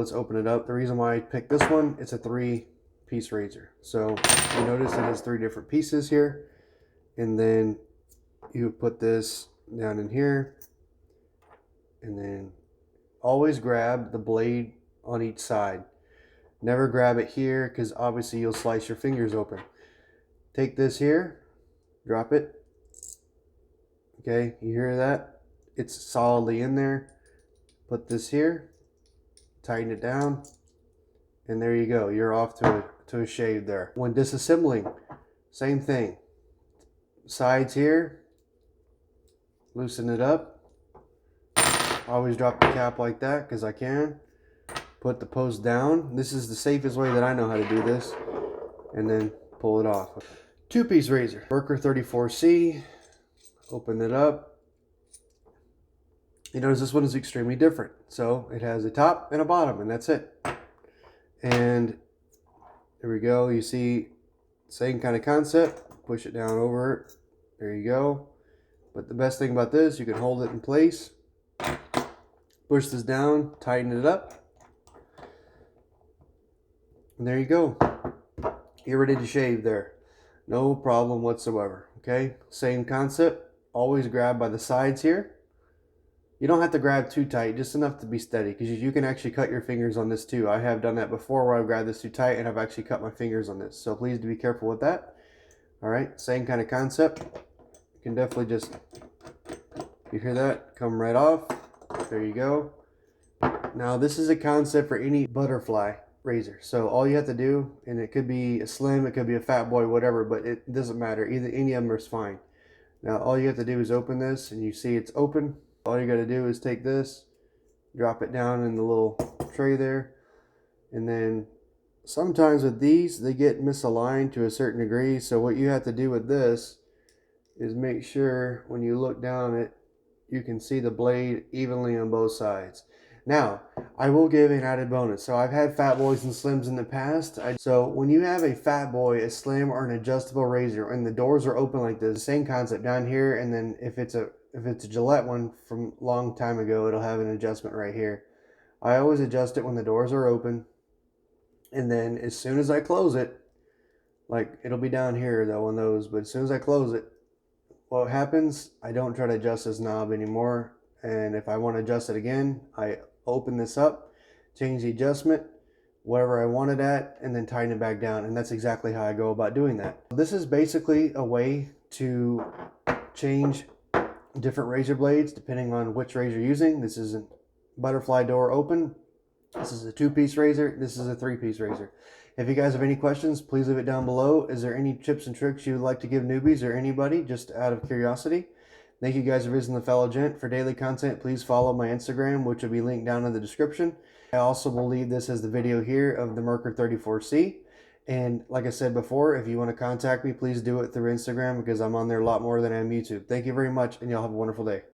let's open it up. The reason why I picked this one, it's a 3-piece razor. So you notice it has 3 different pieces here. And then you put this down in here. And then always grab the blade on each side. Never grab it here because obviously you'll slice your fingers open. Take this here, drop it. Okay, you hear that? It's solidly in there. Put this here, tighten it down, and there you go. You're off to a shave there. When disassembling, same thing. Sides here, loosen it up. Always drop the cap like that because I can. Put the post down. This is the safest way that I know how to do this. And then pull it off. 2-piece razor, Merkur 34C. Open it up. You notice this one is extremely different. So it has a top and a bottom, and that's it. And there we go. You see, same kind of concept. Push it down over it. There you go. But the best thing about this, you can hold it in place. Push this down, tighten it up. And there you go. You're ready to shave there. No problem whatsoever. Okay, same concept. Always grab by the sides here. You don't have to grab too tight, just enough to be steady, because you can actually cut your fingers on this too. I have done that before where I've grabbed this too tight and I've actually cut my fingers on this. So please be careful with that. All right, same kind of concept. You can definitely just, you hear that? Come right off. There you go. Now this is a concept for any butterfly razor. So all you have to do, and it could be a slim, it could be a fat boy, whatever, but it doesn't matter. Either any of them is fine. Now all you have to do is open this, and you see it's open. All you got to do is take this, drop it down in the little tray there, and then sometimes with these they get misaligned to a certain degree. So what you have to do with this is make sure when you look down it, you can see the blade evenly on both sides. Now, I will give an added bonus. So I've had fat boys and slims in the past. So when you have a fat boy, a slim, or an adjustable razor, and the doors are open like this, same concept down here, and then if it's a Gillette one from a long time ago, it'll have an adjustment right here. I always adjust it when the doors are open, and then as soon as I close it, like it'll be down here though on those, but as soon as I close it, what happens, I don't try to adjust this knob anymore. And if I want to adjust it again, I open this up, change the adjustment, whatever I want it at, and then tighten it back down. And that's exactly how I go about doing that. This is basically a way to change different razor blades depending on which razor you're using. This is a butterfly door open. This is a 2-piece razor. This is a 3-piece razor. If you guys have any questions, please leave it down below. Is there any tips and tricks you would like to give newbies or anybody, just out of curiosity? Thank you guys for visiting The Fellow Gent. For daily content, please follow my Instagram, which will be linked down in the description. I also will leave this as the video here of the Merkur 34C. And like I said before, if you want to contact me, please do it through Instagram because I'm on there a lot more than I am YouTube. Thank you very much, and y'all have a wonderful day.